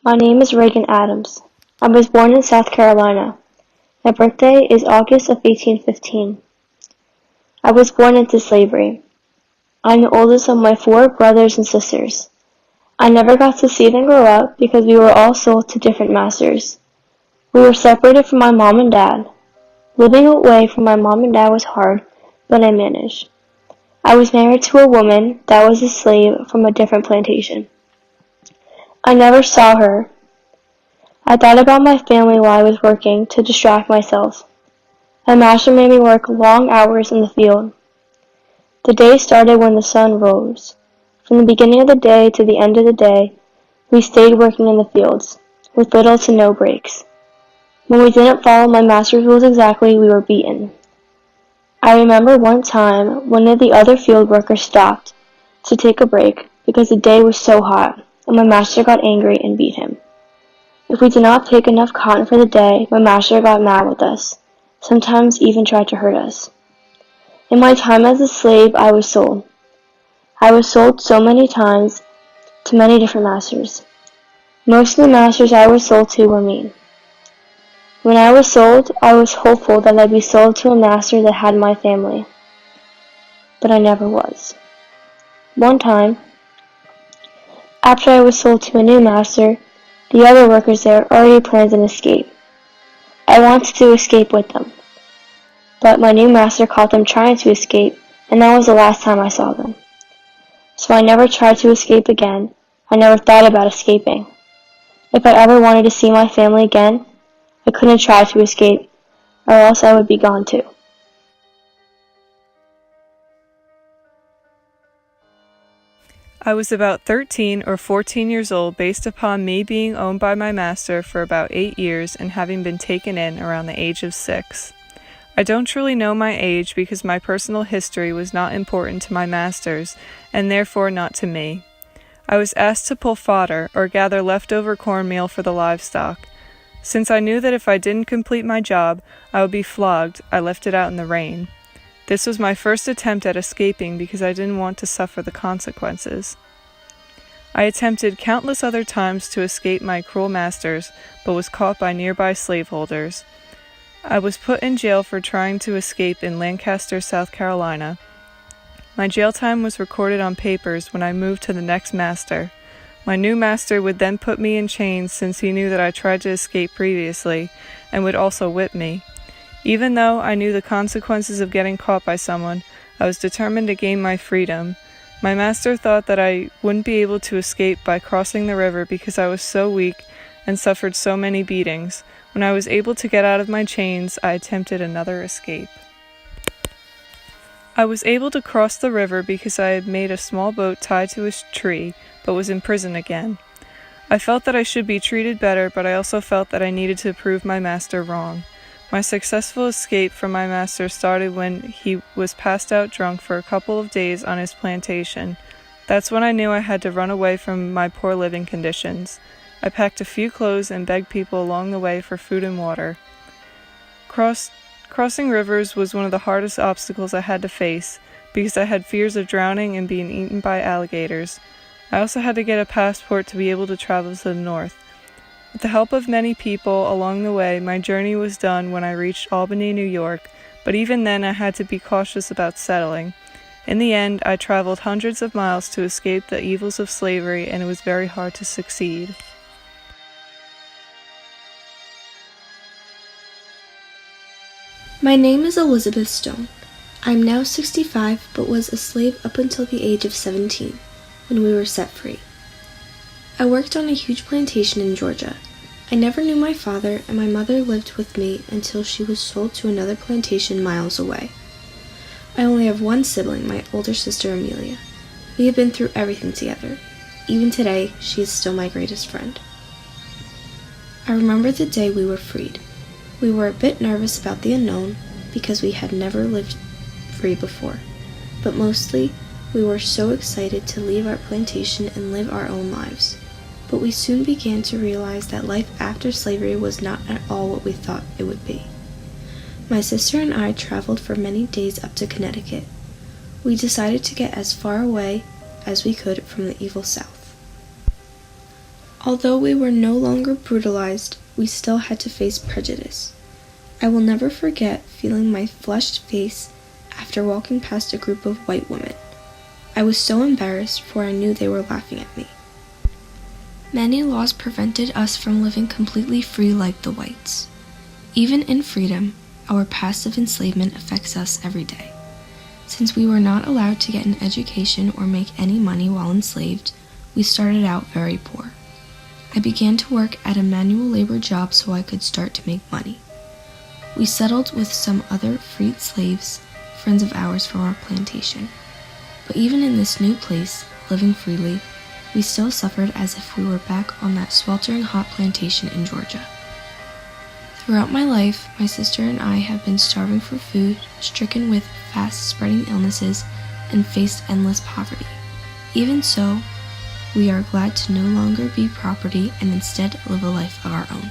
My name is Reagan Adams. I was born in South Carolina. My birthday is August of 1815. I was born into slavery. I'm the oldest of my 4 brothers and sisters. I never got to see them grow up because we were all sold to different masters. We were separated from my mom and dad. Living away from my mom and dad was hard, but I managed. I was married to a woman that was a slave from a different plantation. I never saw her. I thought about my family while I was working to distract myself. My master made me work long hours in the field. The day started when the sun rose. From the beginning of the day to the end of the day, we stayed working in the fields, with little to no breaks. When we didn't follow my master's rules exactly, we were beaten. I remember one time one of the other field workers stopped to take a break because the day was so hot, and my master got angry and beat him. If we did not pick enough cotton for the day, my master got mad with us, sometimes even tried to hurt us. In my time as a slave, I was sold. I was sold so many times to many different masters. Most of the masters I was sold to were mean. When I was sold, I was hopeful that I'd be sold to a master that had my family. But I never was. One time, after I was sold to a new master, the other workers there already planned an escape. I wanted to escape with them, but my new master caught them trying to escape, and that was the last time I saw them. So I never tried to escape again. I never thought about escaping. If I ever wanted to see my family again, I couldn't try to escape, or else I would be gone too. I was about 13 or 14 years old based upon me being owned by my master for about 8 years and having been taken in around the age of 6. I don't truly know my age because my personal history was not important to my masters and therefore not to me. I was asked to pull fodder or gather leftover cornmeal for the livestock. Since I knew that if I didn't complete my job, I would be flogged, I left it out in the rain. This was my first attempt at escaping because I didn't want to suffer the consequences. I attempted countless other times to escape my cruel masters, but was caught by nearby slaveholders. I was put in jail for trying to escape in Lancaster, South Carolina. My jail time was recorded on papers when I moved to the next master. My new master would then put me in chains since he knew that I tried to escape previously, and would also whip me. Even though I knew the consequences of getting caught by someone, I was determined to gain my freedom. My master thought that I wouldn't be able to escape by crossing the river because I was so weak and suffered so many beatings. When I was able to get out of my chains, I attempted another escape. I was able to cross the river because I had made a small boat tied to a tree, but was in prison again. I felt that I should be treated better, but I also felt that I needed to prove my master wrong. My successful escape from my master started when he was passed out drunk for a couple of days on his plantation. That's when I knew I had to run away from my poor living conditions. I packed a few clothes and begged people along the way for food and water. Crossing rivers was one of the hardest obstacles I had to face because I had fears of drowning and being eaten by alligators. I also had to get a passport to be able to travel to the north. With the help of many people along the way, my journey was done when I reached Albany, New York, but even then I had to be cautious about settling. In the end, I traveled hundreds of miles to escape the evils of slavery, and it was very hard to succeed. My name is Elizabeth Stone. I am now 65, but was a slave up until the age of 17, when we were set free. I worked on a huge plantation in Georgia. I never knew my father, and my mother lived with me until she was sold to another plantation miles away. I only have one sibling, my older sister Amelia. We have been through everything together. Even today, she is still my greatest friend. I remember the day we were freed. We were a bit nervous about the unknown because we had never lived free before, but mostly we were so excited to leave our plantation and live our own lives. But we soon began to realize that life after slavery was not at all what we thought it would be. My sister and I traveled for many days up to Connecticut. We decided to get as far away as we could from the evil South. Although we were no longer brutalized, we still had to face prejudice. I will never forget feeling my flushed face after walking past a group of white women. I was so embarrassed, for I knew they were laughing at me. Many laws prevented us from living completely free like the whites. Even in freedom, our passive enslavement affects us every day. Since we were not allowed to get an education or make any money while enslaved, we started out very poor. I began to work at a manual labor job so I could start to make money. We settled with some other freed slaves, friends of ours from our plantation. But even in this new place, living freely, we still suffered as if we were back on that sweltering hot plantation in Georgia. Throughout my life, my sister and I have been starving for food, stricken with fast-spreading illnesses, and faced endless poverty. Even so, we are glad to no longer be property and instead live a life of our own.